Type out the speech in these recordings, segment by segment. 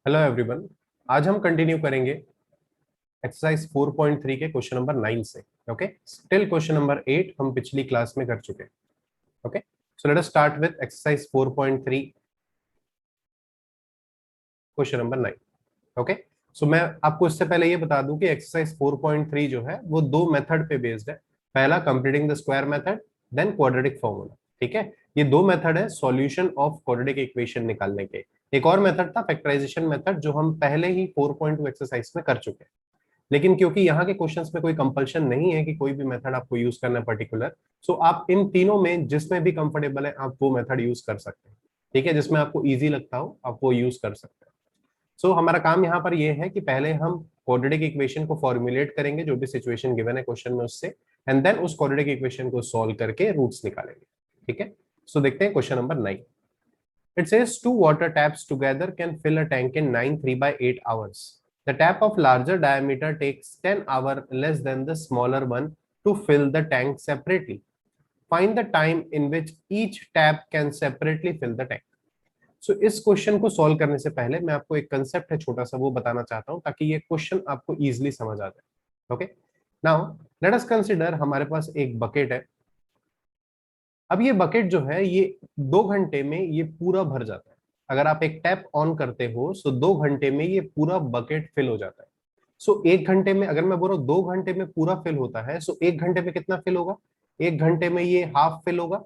Hello everyone. आज हम continue करेंगे एक्सरसाइज 4.3 के क्वेश्चन नंबर 9 से। ओके, स्टिल क्वेश्चन नंबर 8 हम पिछली क्लास में कर चुके हैं। Okay, so let us start with exercise 4.3 question number 9। Okay, so मैं आपको इससे पहले ये बता दूं कि एक्सरसाइज 4.3 जो है वो दो मेथड पे बेस्ड है। पहला completing the square method, then quadratic formula. ठीक है, ये दो मेथड है सॉल्यूशन ऑफ क्वाड्रेटिक इक्वेशन निकालने के। एक और मेथड था फैक्टराइजेशन मेथड, जो हम पहले ही 4.2 एक्सरसाइज में कर चुके हैं। लेकिन क्योंकि यहाँ के क्वेश्चंस में कोई कंपल्शन नहीं है कि कोई भी मेथड आपको यूज करना है पर्टिकुलर, सो आप इन तीनों में जिसमें भी कंफर्टेबल है आप वो मेथड यूज कर सकते हैं। ठीक है, जिसमें आपको इजी लगता हो आप वो यूज कर सकते हैं। सो हमारा काम यहाँ पर ये है कि पहले हम क्वाड्रेटिक इक्वेशन को फॉर्मुलेट करेंगे, जो भी सिचुएशन गिवन है क्वेश्चन में उससे, एंड देन उस क्वाड्रेटिक इक्वेशन को सॉल्व करके रूट्स निकालेंगे। ठीक है, सो देखते हैं question number 9। It says two water taps together can fill a tank in 9 3/8 hours. The tap of larger diameter takes 10 hours less than the smaller one to fill the tank separately. Find the time in which each tap can separately fill the tank. So इस question को solve करने से पहले मैं आपको एक concept है छोटा सा वो बताना चाहता हूं, ताकि ये क्वेश्चन आपको इजीली समझ आ जाए। Okay, now let us consider हमारे पास एक बकेट है। अब ये बकेट जो है ये 2 घंटे में ये पूरा भर जाता है। अगर आप एक टैप ऑन करते हो सो 2 घंटे में ये पूरा बकेट फिल हो जाता है। सो 1 घंटे में, अगर मैं बोल रहा हूँ 2 घंटे में पूरा फिल होता है, सो 1 घंटे में कितना फिल होगा? 1 घंटे में ये हाफ फिल होगा,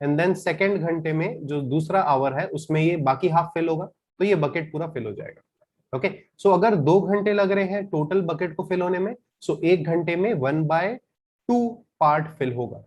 एंड देन सेकेंड घंटे में जो दूसरा आवर है उसमें ये बाकी हाफ फिल होगा, तो ये बकेट पूरा फिल हो जाएगा। ओके, सो अगर 2 घंटे लग रहे हैं टोटल बकेट को फिल होने में, सो 1 घंटे में 1/2 पार्ट फिल होगा।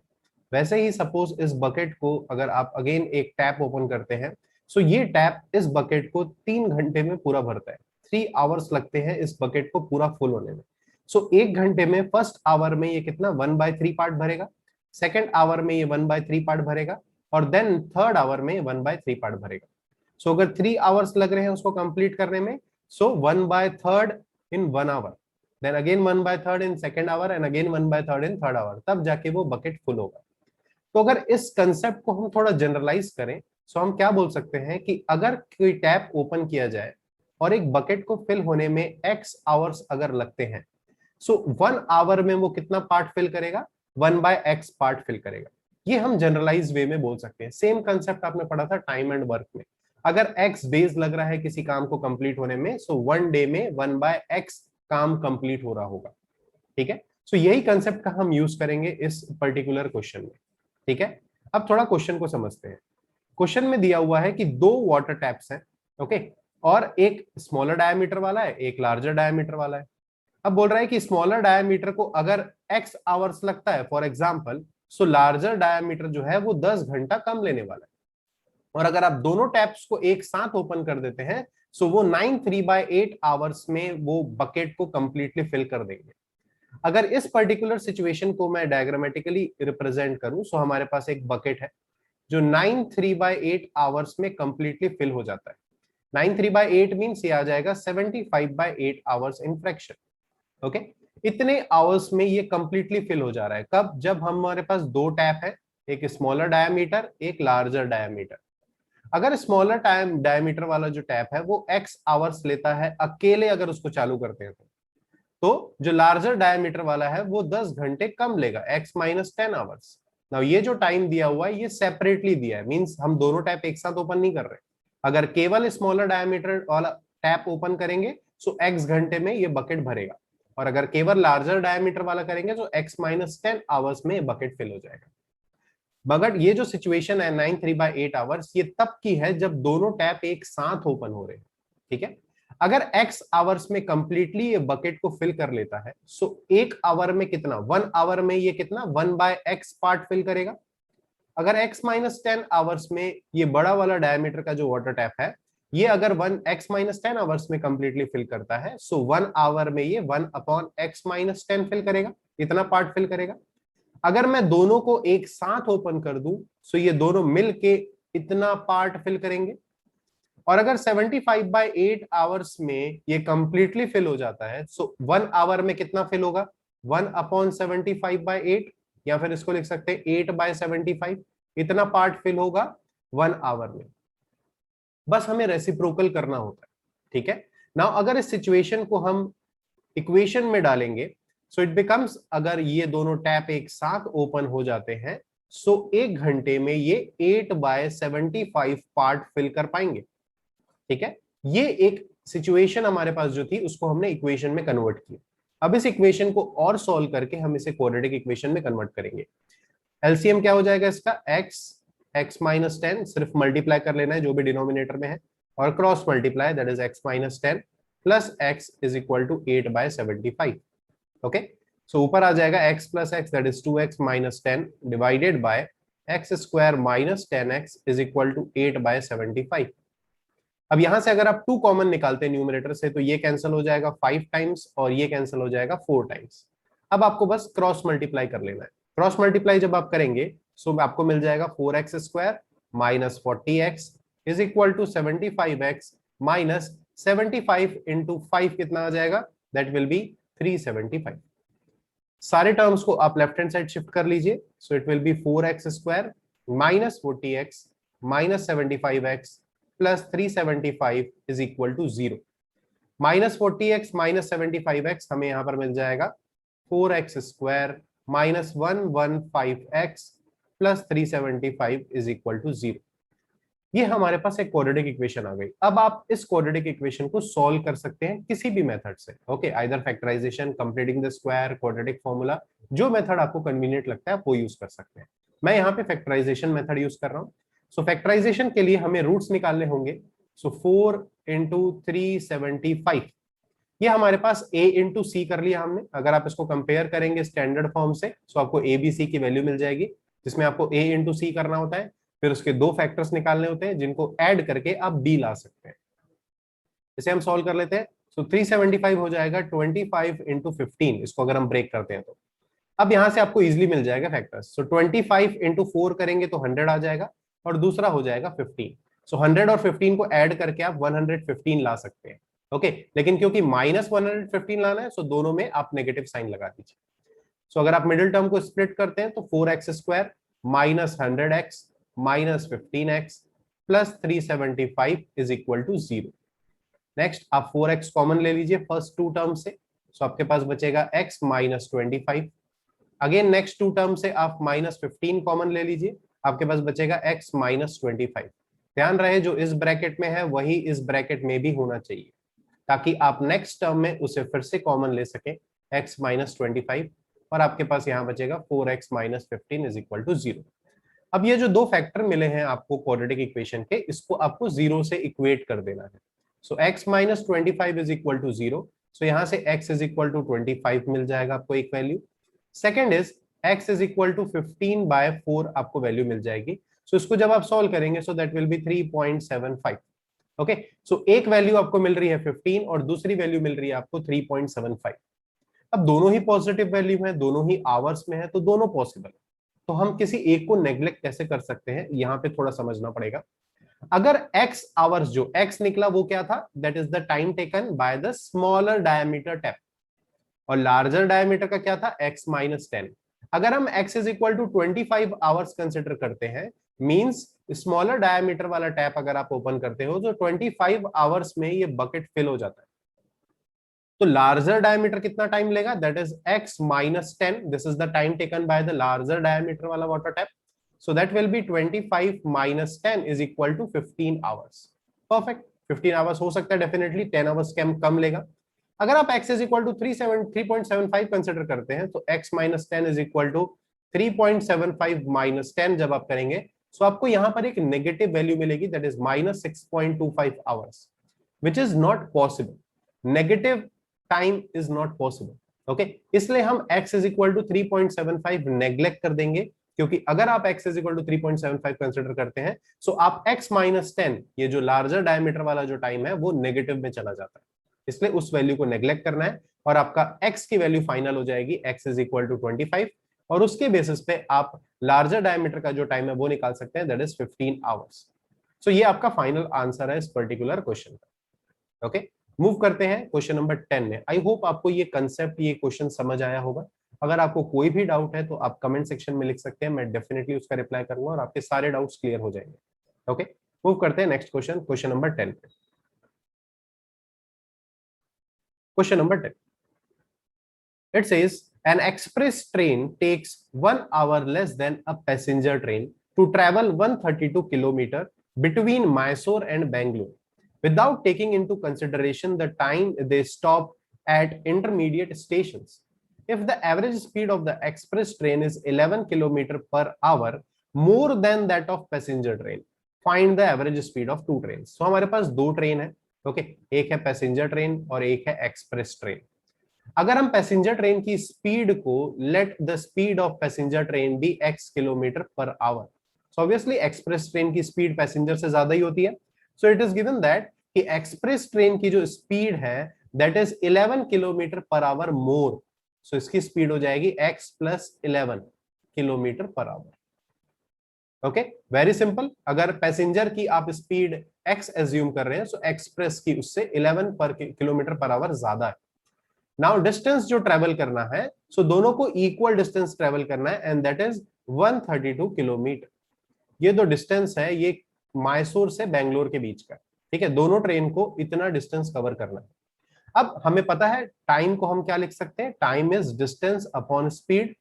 वैसे ही सपोज इस बकेट को अगर आप अगेन एक टैप ओपन करते हैं, सो ये टैप इस बकेट को 3 घंटे में पूरा भरता है। 3 आवर्स लगते हैं इस बकेट को पूरा फुल होने में। सो 1 घंटे में फर्स्ट आवर में ये कितना 1/3 पार्ट भरेगा, सेकेंड आवर में ये 1/3 पार्ट भरेगा, और देन थर्ड आवर में 1/3 पार्ट भरेगा। सो अगर 3 आवर्स लग रहे हैं उसको कंप्लीट करने में, so 1/3 in 1 hour, then again 1/3 in second hour, and again 1/3 in third hour, तब जाके वो बकेट फुल होगा। तो अगर इस कंसेप्ट को हम थोड़ा जनरलाइज करें, तो हम क्या बोल सकते हैं कि अगर कोई टैप ओपन किया जाए और एक बकेट को फिल होने में x आवर्स अगर लगते हैं, सो 1 आवर में वो कितना पार्ट फिल करेगा? 1/x पार्ट फिल करेगा। ये हम जनरलाइज वे में बोल सकते हैं। सेम कंसेप्ट आपने पढ़ा था टाइम एंड वर्क में। अगर x डेज लग रहा है किसी काम को कंप्लीट होने में, सो 1 डे में 1/x काम कंप्लीट हो रहा होगा। ठीक है, सो यही कंसेप्ट का हम यूज करेंगे इस पर्टिकुलर क्वेश्चन में। ठीक है, अब थोड़ा क्वेश्चन को समझते हैं। क्वेश्चन में दिया हुआ है कि दो वाटर टैप्स हैं, ओके, और एक स्मॉलर डायमीटर वाला है, एक लार्जर डायमीटर वाला है। अब बोल रहा है कि स्मॉलर डायमीटर को अगर x आवर्स लगता है for example, so larger diameter जो है वो 10 घंटा कम लेने वाला है। और अगर आप दोनों टैप्स को एक साथ ओपन कर देते हैं, सो वो 9 3/8 आवर्स में वो बकेट को कंप्लीटली फिल कर देंगे। अगर इस पर्टिकुलर सिचुएशन को मैं डायग्रामेटिकली रिप्रेजेंट करूं, सो हमारे पास एक बकेट है जो 9 3/8 आवर्स में कंप्लीटली फिल हो जाता है। 9 3/8 मींस ये आ जाएगा 75/8 आवर्स इन फ्रैक्शन। ओके, इतने आवर्स में ये कंप्लीटली फिल हो जा रहा है। कब? जब हमारे पास दो टैप है, एक स्मॉलर डायमीटर एक लार्जर डायमीटर। अगर स्मॉलर डायमीटर वाला जो टैप है वो x आवर्स लेता है अकेले, अगर उसको चालू करते हैं तो जो लार्जर डायमीटर वाला है वो 10 घंटे कम लेगा, x-10 आवर्स। नाउ ये जो टाइम दिया हुआ है ये सेपरेटली दिया है, मींस हम दोनों टैप एक साथ ओपन नहीं कर रहे। अगर केवल स्मॉलर डायमीटर वाला टैप ओपन करेंगे सो x घंटे में ये बकेट भरेगा, और अगर केवल लार्जर डायमीटर वाला करेंगे तो x-10 आवर्स में ये बकेट फिल हो जाएगा। मगर ये जो सिचुएशन है 9 3/8 आवर्स, ये तब की है जब दोनों टैप एक साथ ओपन हो रहे हैं। ठीक है, अगर x आवर्स में कंप्लीटली ये बकेट को फिल कर लेता है, सो 1 आवर में कितना? 1 आवर में ये कितना 1/x पार्ट फिल करेगा। अगर x-10 आवर्स में ये बड़ा वाला डायमीटर का जो वाटर टैप है, ये अगर 1x-10 आवर्स में कंप्लीटली फिल करता है, सो 1 आवर में ये 1/x-10 फिल करेगा, इतना पार्ट फिल करेगा। अगर मैं दोनों को एक साथ ओपन कर दूं, सो ये दोनों मिलके इतना पार्ट फिल करेंगे। और अगर 75/8 आवर्स में ये कंप्लीटली फिल हो जाता है, सो 1 आवर में कितना फिल होगा? 1/75/8, या फिर इसको लिख सकते हैं 8/75, इतना पार्ट फिल होगा 1 आवर में। बस हमें रेसिप्रोकल करना होता है। ठीक है, नाउ अगर इस सिचुएशन को हम इक्वेशन में डालेंगे, सो इट बिकम्स, अगर ये दोनों टैप एक साथ ओपन हो जाते हैं, सो 1 घंटे में ये 8/75 पार्ट फिल कर पाएंगे। ठीक है, ये एक सिचुएशन हमारे पास जो थी उसको हमने इक्वेशन में कन्वर्ट किया। अब इस इक्वेशन को और सॉल्व करके हम इसे क्वाड्रेटिक इक्वेशन में कन्वर्ट करेंगे। एलसीएम क्या हो जाएगा इसका, x-10, सिर्फ मल्टीप्लाई कर लेना है जो भी डिनोमिनेटर में है, और cross multiply, that is x-10 plus x is equal to 8/75। Okay, so ऊपर आ जाएगा x plus x, that is 2x-10 divided by x square minus 10x is equal to 8/75। अब यहां से अगर आप 2 कॉमन निकालते हैं न्यूमरेटर से, तो ये कैंसिल हो जाएगा 5 टाइम्स और ये कैंसिल हो जाएगा 4 टाइम्स। अब आपको बस क्रॉस मल्टीप्लाई कर लेना है। क्रॉस मल्टीप्लाई जब आप करेंगे, सो आपको मिल जाएगा 4x² minus 40x is equal to 75x minus 75 into 5 कितना आ जाएगा, दैट विल बी 375। सारे टर्म्स को आप लेफ्ट हैंड साइड शिफ्ट कर लीजिए, so it will be 4x² minus 40x minus 75x plus 375 is equal to 0। Minus 40x minus 75x हमें यहां पर मिल जाएगा 4x² minus 115x plus 375 is equal to 0। ये हमारे पास एक क्वाड्रेटिक इक्वेशन आ गई। अब आप इस क्वाड्रेटिक इक्वेशन को सॉल्व कर सकते हैं किसी भी मेथड से। Okay, either factorisation, completing the square, quadratic formula, जो मेथड आपको कन्वीनियंट लगता है आप वो यूज कर सकते हैं। मैं यहाँ पे फैक्टराइजेशन मेथड यूज कर रहा हूँ। सो फैक्टराइजेशन के लिए हमें रूट्स निकालने होंगे। सो 4 इंटू 375, ये हमारे पास a इंटू सी कर लिया हमने। अगर आप इसको कंपेयर करेंगे स्टैंडर्ड फॉर्म से, तो आपको ए बी सी की वैल्यू मिल जाएगी, जिसमें आपको a इंटू सी करना होता है, फिर उसके 2 फैक्टर्स निकालने होते हैं जिनको ऐड करके आप b ला सकते हैं। इसे हम सॉल्व कर लेते हैं। सो 375 हो जाएगा 25 इंटू 15, इसको अगर हम ब्रेक करते हैं तो अब यहां से आपको इजिली मिल जाएगा फैक्टर्स। सो 25 इंटू 4 करेंगे तो 100 आ जाएगा, और दूसरा हो जाएगा 15। सो 100 और 15 को ऐड करके आप 115 ला सकते हैं। ओके, लेकिन क्योंकि माइनस 115 लाना है, सो दोनों में आप नेगेटिव साइन लगा दीजिए। सो अगर आप मिडिल टर्म को स्प्लिट करते हैं तो 4x² minus 100x minus 15x plus 375 is equal to 0। Next आप 4x कॉमन ले लीजिए फर्स्ट 2 टर्म से, सो आपके पास बचेगा x minus 25। Again next 2 term से आप माइनस 15 कॉमन ले लीजिए, आपके पास बचेगा x माइनस 25। ध्यान रहे जो इस ब्रैकेट में है वही इस ब्रैकेट में भी होना चाहिए, ताकि आप नेक्स्ट टर्म में उसे फिर से कॉमन ले सके, x माइनस 25, और आपके पास यहाँ बचेगा 4x minus 15 is equal to 0। अब ये जो 2 फैक्टर मिले हैं आपको क्वाड्रेटिक इक्वेशन के, इसको आपको 0 से इक्वेट कर देना है। So x minus 25 is equal to 0। So यहाँ से x इज इक्वल टू 25 मिल जाएगा आपको एक value. Second is x is equal to 15/4 आपको वैल्यू मिल जाएगी। सो इसको जब आप सॉल्व करेंगे, so that will be 3.75। Okay, so एक वैल्यू आपको मिल रही है 15 और दूसरी वैल्यू मिल रही है आपको 3.75। अब दोनों ही पॉजिटिव वैल्यू है, दोनों ही आवर्स में है, तो दोनों पॉसिबल है। तो हम किसी एक को नेग्लेक्ट कैसे कर सकते हैं, यहां पे थोड़ा समझना पड़ेगा। अगर x आवर्स, जो x निकला वो क्या था, that is the time taken by the smaller diameter tap, और लार्जर डायमीटर का क्या था, x माइनस 10। अगर हम x is equal to 25 hours consider करते हैं, मींस स्मॉलर डायमीटर वाला टैप अगर आप ओपन करते हो तो 25 आवर्स में ये बकेट फिल हो जाता है। तो लार्जर डायमीटर कितना टाइम लेगा, that is x minus 10, this is the time taken by the larger diameter वाला water tap. So that will be 25 minus 10 is equal to 15 hours. Perfect, 15 hours हो सकता है डेफिनेटली, 10 आवर्स कम लेगा। अगर आप x is equal to 3.75 consider करते हैं, तो x minus 10 is equal to 3.75 minus 10 जब आप करेंगे, सो आपको यहां पर एक नेगेटिव वैल्यू मिलेगी, that is minus 6.25 hours, which is not possible. Negative time is not possible. Okay, इसलिए हम x is equal to 3.75 neglect कर देंगे, क्योंकि अगर आप x is equal to 3.75 consider करते हैं, सो आप x माइनस 10, ये जो लार्जर डायमीटर वाला जो टाइम है वो नेगेटिव में चला जाता है, इसलिए उस वैल्यू को नेग्लेक्ट करना है, और आपका x की वैल्यू फाइनल हो जाएगी x इज इक्वल टू 25, और उसके बेसिस पे आप लार्जर डायमीटर का जो टाइम है वो निकाल सकते हैं, दैट इज 15 आवर्स। सो ये आपका फाइनल आंसर है इस पर्टिकुलर क्वेश्चन का। ओके, मूव करते हैं क्वेश्चन नंबर 10 में। आई होप आपको ये कंसेप्ट, ये क्वेश्चन समझ आया होगा। अगर आपको कोई भी डाउट है तो आप कमेंट सेक्शन में लिख सकते हैं, मैं डेफिनेटली उसका रिप्लाई करूंगा और आपके सारे डाउट्स क्लियर हो जाएंगे। ओके, मूव करते हैं नेक्स्ट क्वेश्चन, क्वेश्चन नंबर 10 पे। Question number 10, it says an express train takes 1 hour less than a passenger train to travel 132 kilometer between Mysore and Bangalore without taking into consideration the time they stop at intermediate stations. If the average speed of the express train is 11 kilometer per hour more than that of passenger train, find the average speed of two trains. So हमारे पास दो train है, okay, एक है passenger train और एक है express train. अगर हम पैसेंजर ट्रेन की स्पीड को let the speed of passenger train be x kilometre per hour, so obviously express train की स्पीड पैसेंजर से ज्यादा ही होती है. So it is given that कि एक्सप्रेस ट्रेन की जो स्पीड है that is 11 kilometre per hour more. So इसकी स्पीड हो जाएगी x plus 11 kilometre per hour. Okay, very simple. अगर पैसेंजर की आप स्पीड x एज्यूम कर रहे हैं, सो एक्सप्रेस की उससे 11 पर किलोमीटर पर आवर ज्यादा है. नाउ डिस्टेंस जो ट्रेवल करना है, सो दोनों को इक्वल डिस्टेंस ट्रेवल करना है एंड दैट इज 132 किलोमीटर. ये जो डिस्टेंस है ये मैसूर से बेंगलोर के बीच का, ठीक है. दोनों ट्रेन को इतना डिस्टेंस कवर करना है. अब हमें पता है टाइम को हम क्या लिख सकते हैं, time is distance upon speed.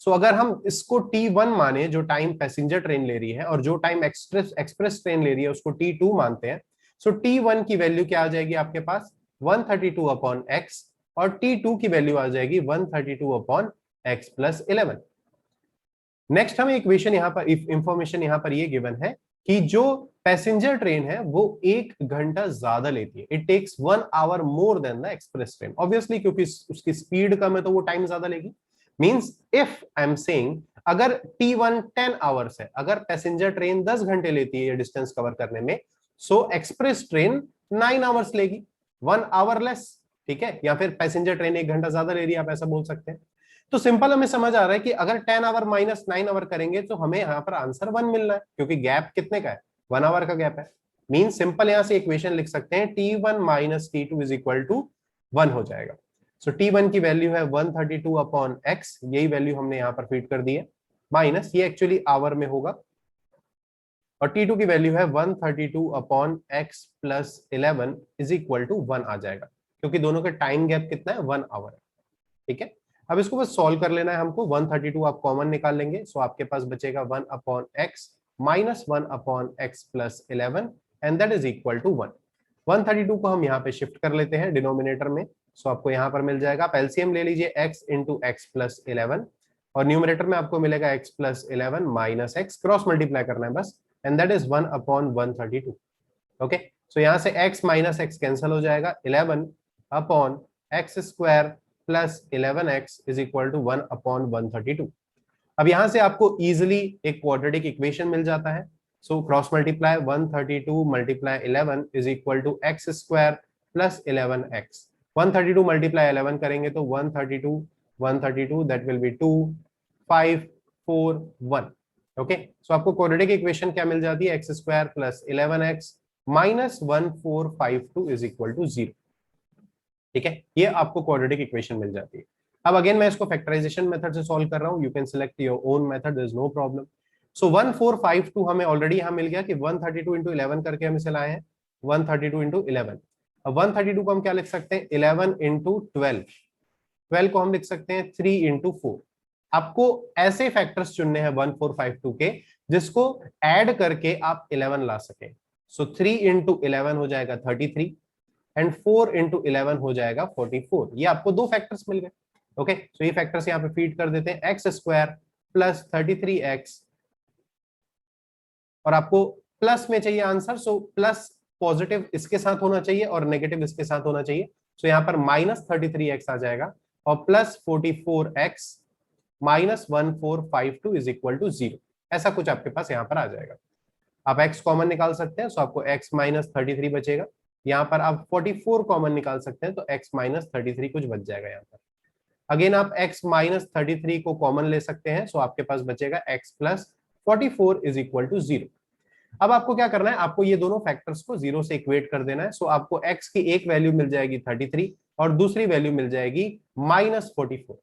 So अगर हम इसको T1 माने जो टाइम पैसेंजर ट्रेन ले रही है और जो टाइम एक्सप्रेस ट्रेन ले रही है उसको T2 मानते हैं, सो T1 की वैल्यू क्या आ जाएगी आपके पास 132 अपॉन x और T2 की वैल्यू आ जाएगी 132 अपॉन x प्लस 11. नेक्स्ट हमें इक्वेशन यहाँ पर इंफॉर्मेशन यहाँ पर ये गिवन है कि जो पैसेंजर ट्रेन है वो 1 घंटा ज्यादा लेती है. It takes 1 hour more than the express train, obviously क्योंकि उसकी स्पीड कम है तो वो टाइम ज्यादा लेगी. Means if I am saying अगर T1 10 आवर्स है, अगर पैसेंजर ट्रेन 10 घंटे लेती है ये डिस्टेंस कवर करने में, सो एक्सप्रेस ट्रेन 9 आवर्स लेगी, 1 आवर लेस, ठीक है. या फिर पैसेंजर ट्रेन 1 घंटा ज्यादा ले रही है, आप ऐसा बोल सकते हैं. तो सिंपल हमें समझ आ रहा है कि अगर 10 आवर माइनस 9 आवर करेंगे तो हमें यहाँ पर आंसर 1 मिलना है, क्योंकि गैप कितने का है, 1 आवर का गैप है. मीन सिंपल यहां से इक्वेशन लिख सकते हैं T1 minus T2 is equal to 1 हो जाएगा. सो T1 की वैल्यू है 132 अपॉन x, यही वैल्यू हमने यहाँ पर फीड कर दी है, माइनस ये एक्चुअली आवर में होगा, और T2 की वैल्यू है 132 upon x plus 11 is equal to 1 आ जाएगा, क्योंकि दोनों का टाइम गैप कितना है 1 आवर है, ठीक है. अब इसको बस सॉल्व कर लेना है हमको. 132 आप कॉमन निकाल लेंगे, सो आपके पास बचेगा 1 upon x minus 1 upon x plus 11 and that is equal to 1. 132 को हम यहाँ पे शिफ्ट कर लेते हैं डिनोमिनेटर में, सो आपको यहाँ पर मिल जाएगा, आप एलसीएम ले लीजिए x इंटू एक्स प्लस 11 और न्यूमरेटर में आपको मिलेगा x plus 11 minus x, cross multiply करना है बस, and that is 1 upon 132. Okay, so यहाँ से x माइनस x कैंसिल हो जाएगा, 11 upon x square plus 11x is equal to 1 upon 132. अब यहां से आपको इजिली एक क्वाड्रेटिक इक्वेशन मिल जाता है. So cross multiply 132 multiply 11 is equal to x square plus 11x. 132 multiply 11 करेंगे तो 132 that will be 2 5 4 1. Okay, so आपको क्वाड्रेटिक इक्वेशन क्या मिल जाती है, x square plus 11x minus 1452 is equal to 0, ठीक है. ये आपको क्वाड्रेटिक इक्वेशन मिल जाती है. अब अगेन मैं इसको फैक्टराइजेशन मेथड से सॉल्व कर रहा हूं, you can select your own method, there is no problem. So 1452 हमें ऑलरेडी यहां मिल गया कि 132 इंटू 11 करके हम इसे लाए हैं, 132 इंटू 11. अब 132 को हम क्या लिख सकते हैं, 11 इंटू 12 को हम लिख सकते हैं 3 इंटू 4. आपको ऐसे फैक्टर्स चुनने हैं 1452 के जिसको ऐड करके आप 11 ला सके. सो 3 इंटू 11 हो जाएगा 33 एंड 4 इंटू 11 हो जाएगा 44. ये आपको दो फैक्टर्स मिल गए. ओके, सो ये फैक्टर्स यहाँ पे फीड कर देते हैं, एक्स स्क्वायर प्लस 33x, और आपको प्लस में चाहिए आंसर, सो प्लस पॉजिटिव इसके साथ होना चाहिए और नेगेटिव इसके साथ होना चाहिए. सो यहाँ पर माइनस 33x आ जाएगा और plus 44x minus 1452 is equal to 0. ऐसा कुछ आपके पास यहाँ पर आ जाएगा. आप x कॉमन निकाल सकते हैं, सो आपको x माइनस 33 बचेगा. यहाँ पर आप 44 कॉमन निकाल सकते हैं तो x माइनस 33 कुछ बच जाएगा. यहाँ पर अगेन आप x माइनस 33 को कॉमन ले सकते हैं, सो आपके पास बचेगा x plus 44 is equal to 0. अब आपको क्या करना है, आपको ये दोनों फैक्टर्स को 0 से इक्वेट कर देना है. सो आपको x की एक वैल्यू मिल जाएगी 33 और दूसरी वैल्यू मिल जाएगी माइनस 44.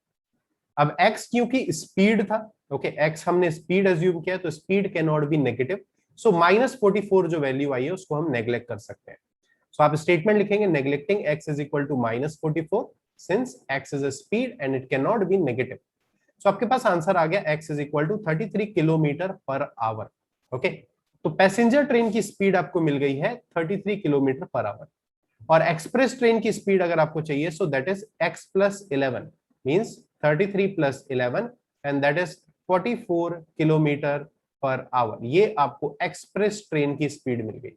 अब x क्योंकि स्पीड था, ओके, x हमने स्पीड एज्यूम किया तो speed can not be negative, so minus 44 जो वैल्यू आई है उसको हम नेग्लेक्ट कर सकते हैं. सो आप स्टेटमेंट लिखेंगे neglecting x is equal to -44 since x is a speed and it can not be negative. So आपके पास आंसर आ गया x is equal to 33 kilometre per hour. Okay, तो पैसेंजर ट्रेन की स्पीड आपको मिल गई है 33 किलोमीटर पर आवर, और एक्सप्रेस ट्रेन की स्पीड अगर आपको चाहिए सो that is x plus 11 means 33 plus 11 and that is 44 kilometre per our. ये आपको एक्सप्रेस ट्रेन की स्पीड मिल गई।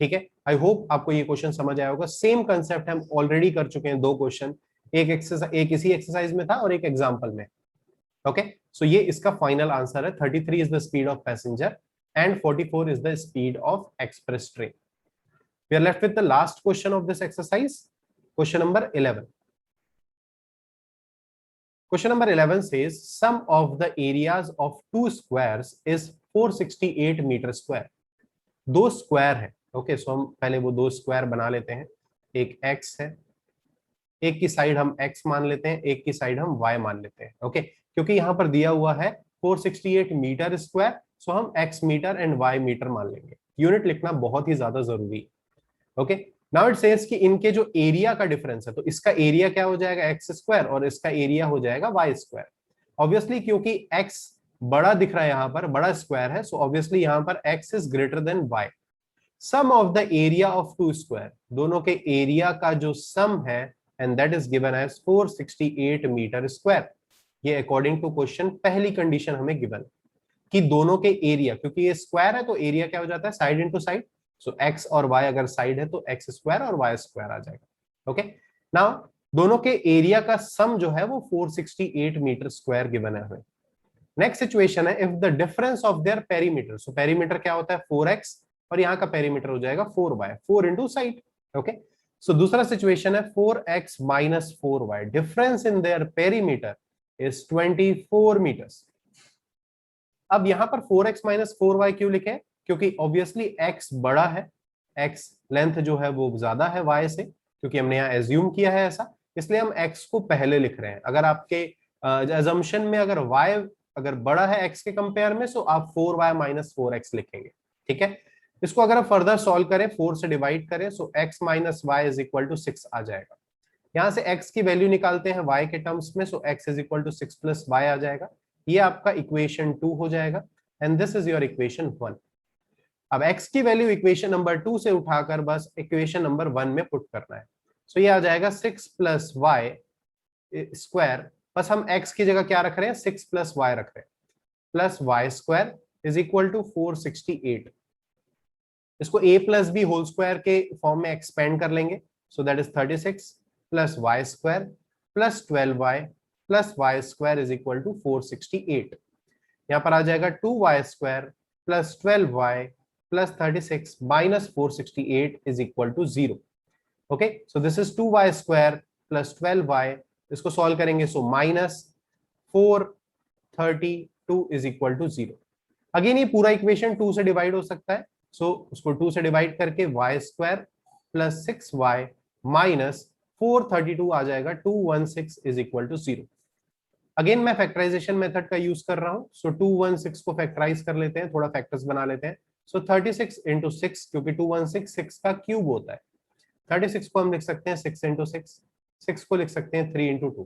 ठीक है, आई होप आपको ये क्वेश्चन समझ आया होगा। सेम कंसेप्ट हम ऑलरेडी कर चुके हैं, 2 क्वेश्चन, एक इसी एक्सरसाइज में था और एक एग्जांपल में। ओके, सो ये इसका फाइनल आंसर है, 33 is the speed of passenger and 44 is the speed of express train. We are left with the last question of this exercise, question number 11. Question number 11 says sum of the areas of two squares is 468 meter square. दो square है। Okay, सो हम पहले वो दो square बना लेते हैं। एक x है, एक की साइड हम x मान लेते हैं, एक की साइड हम y मान लेते हैं। ओके, क्योंकि यहाँ पर दिया हुआ है 468 मीटर स्क्वायर, सो हम x metre and y metre मान लेंगे। यूनिट लिखना बहुत ही ज्यादा जरूरी है। ओके, नाउ इट सेज कि इनके जो एरिया का डिफरेंस है, तो इसका एरिया क्या हो जाएगा एक्स स्क्वायर और इसका एरिया हो जाएगा वाई स्क्वायर। ऑब्वियसली क्योंकि एक्स बड़ा दिख रहा है, यहाँ पर बड़ा स्क्वायर है, सो ऑब्वियसली यहाँ पर x is greater than y. Sum of the area of two square, दोनों के एरिया का जो सम है and that is given as 468 metre square. ये अकॉर्डिंग टू क्वेश्चन पहली कंडीशन हमें गिवन कि दोनों के एरिया, क्योंकि ये स्क्वायर है तो एरिया क्या हो जाता है साइड इंटू साइड। सो x और y अगर साइड है तो x स्क्वायर और y स्क्वायर आ जाएगा। ओके, नाउ दोनों के एरिया का सम जो है वो 468 मीटर स्क्वायर गिवन है हमें। नेक्स्ट सिचुएशन है if the difference of their perimeter, so perimeter क्या होता है 4x और यहाँ का पेरीमीटर हो जाएगा 4y, 4 इंटू साइड। ओके, सो दूसरा सिचुएशन है 4x minus 4y, difference in their perimeter is 24 metres. अब यहाँ पर 4x माइनस 4y क्यों लिखे? क्योंकि ऑब्वियसली x बड़ा है, x लेंथ जो है वो ज्यादा है y से, क्योंकि हमने यहाँ एज्यूम किया है ऐसा, इसलिए हम x को पहले लिख रहे हैं। अगर आपके अजम्पशन में अगर y अगर बड़ा है x के कंपेयर में, सो आप 4y माइनस 4x लिखेंगे। ठीक है, इसको अगर आप फर्दर सॉल्व करें, 4 से डिवाइड करें, so x minus y is equal to 6 आ जाएगा। यहाँ से x की वैल्यू निकालते हैं y के टर्म्स में, so x is equal to 6 plus y आ जाएगा। ये आपका इक्वेशन 2 हो जाएगा and this is your equation 1। अब x की वैल्यू इक्वेशन नंबर 2 से उठाकर बस इक्वेशन नंबर 1 में पुट करना है। सो ये आ जाएगा 6 प्लस वाई स्क्वायर, बस हम x की जगह क्या रख रहे हैं 6 प्लस वाई रख रहे हैं, plus y square is equal to 468। इसको a plus B whole square के फॉर्म में एक्सपेंड कर लेंगे, so that is 36 plus y square plus 12y plus y square is equal to 468। यहाँ पर आ जाएगा 2y square plus 12y plus 36 minus 468 is equal to 0। Okay, so this is 2y square plus 12y, इसको solve करेंगे so minus 432 is equal to 0। Again ये पूरा equation 2 से divide हो सकता है, सो उसको 2 से डिवाइड करके y square plus 6y minus 432 आ जाएगा, 216 इज इक्वल टू 0। अगेन मैं फैक्टराइजेशन मेथड का यूज कर रहा हूं, सो 216 को फैक्टराइज कर लेते हैं, थोड़ा फैक्टर्स बना लेते हैं। सो 36 इंटू 6, क्योंकि 216 6 का क्यूब होता है, 36 को हम लिख सकते हैं 6 इंटू 6, 6 को लिख सकते हैं 3 इंटू 2।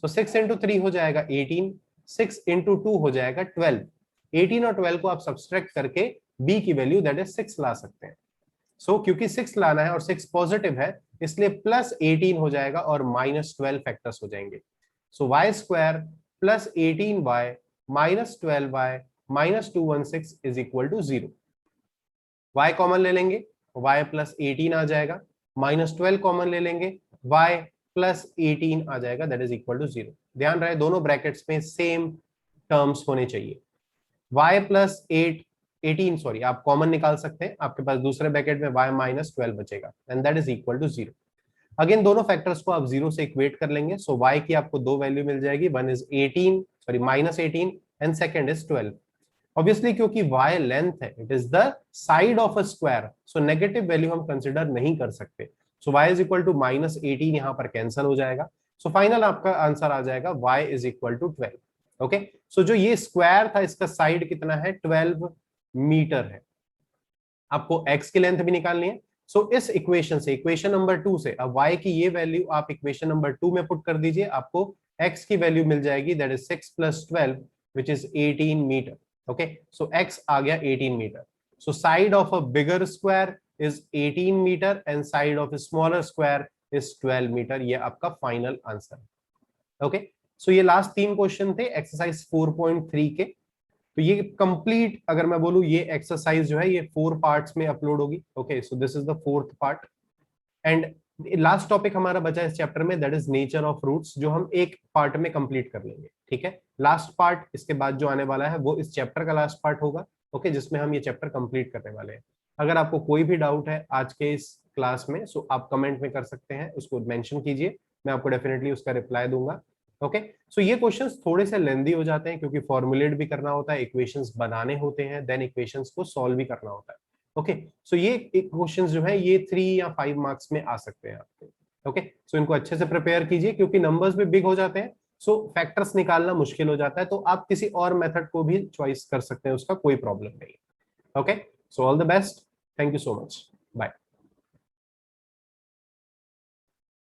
सो 6 इंटू 3 हो जाएगा 18, 6 इंटू 2 हो जाएगा 12। 18 और 12 को आप सब्सट्रैक्ट करके b की वैल्यू दैट इज 6 ला सकते हैं। सो क्योंकि 6 लाना है और 6 पॉजिटिव है, इसलिए प्लस 18 हो जाएगा और माइनस 12 फैक्टर्स हो जाएंगे। So y square plus 18y minus 12y minus 216 is equal to 0। y common ले लेंगे, y प्लस 18 आ जाएगा, माइनस 12 कॉमन ले लेंगे, y प्लस 18 आ जाएगा, दैट इज इक्वल टू 0। ध्यान रहे दोनों ब्रैकेट्स में सेम टर्म्स होने चाहिए। y प्लस 18 सॉरी आप कॉमन निकाल सकते हैं, आपके पास दूसरे ब्रैकेट में y माइनस 12 बचेगा and that is equal to 0। Again दोनों फैक्टर्स को आप 0 से इक्वेट कर लेंगे, सो y की आपको दो वैल्यू मिल जाएगी, one is 18 sorry minus 18 and second is 12। Obviously क्योंकि y लेंथ है, it is the side of a square, so negative value हम कंसिडर नहीं कर सकते। So y is equal to minus 18 यहाँ पर कैंसिल हो जाएगा, सो फाइनल आपका आंसर आ जाएगा y is equal to 12। Okay, so जो ये स्क्वायर था इसका साइड कितना है 12 मीटर है। आपको x की लेंथ भी निकालनी है, सो इस इक्वेशन से, इक्वेशन नंबर 2 से, अब y की ये वैल्यू आप इक्वेशन नंबर 2 में पुट कर दीजिए, आपको x की वैल्यू मिल जाएगी, that is 6 + 12 which is 18 metre. Okay, so x आ गया 18 metre. So side of a bigger square is 18 metre and side of a smaller square is 12 metre. ये आपका फाइनल आंसर है। ओके, सो ये last 3 question थे exercise 4.3 के। तो ये कंप्लीट अगर मैं बोलूं, ये एक्सरसाइज जो है ये 4 पार्ट्स में अपलोड होगी। Okay, so this is the 4th part and last topic हमारा बचा इस चैप्टर में, that is nature of roots, जो हम एक पार्ट में कंप्लीट कर लेंगे। ठीक है, लास्ट पार्ट इसके बाद जो आने वाला है वो इस चैप्टर का लास्ट पार्ट होगा। ओके, जिसमें हम ये चैप्टर कंप्लीट करने वाले हैं। अगर आपको कोई भी डाउट है आज के इस क्लास में, सो आप कमेंट में कर सकते हैं, उसको मेंशन कीजिए, मैं आपको डेफिनेटली उसका रिप्लाई दूंगा। ओके, सो ये क्वेश्चंस थोड़े से लेंदी हो जाते हैं क्योंकि फॉर्मुलेट भी करना होता है, इक्वेशंस बनाने होते हैं, देन इक्वेशंस को सॉल्व भी करना होता है। ओके, सो ये क्वेश्चंस जो है ये 3 या 5 मार्क्स में आ सकते हैं आपके। ओके, सो इनको अच्छे से प्रिपेयर कीजिए क्योंकि नंबर्स भी बिग हो जाते हैं, सो फैक्टर्स निकालना मुश्किल हो जाता है, तो आप किसी और मेथड को भी चॉइस कर सकते हैं, उसका कोई प्रॉब्लम नहीं। Okay, so all the best, thank you so much.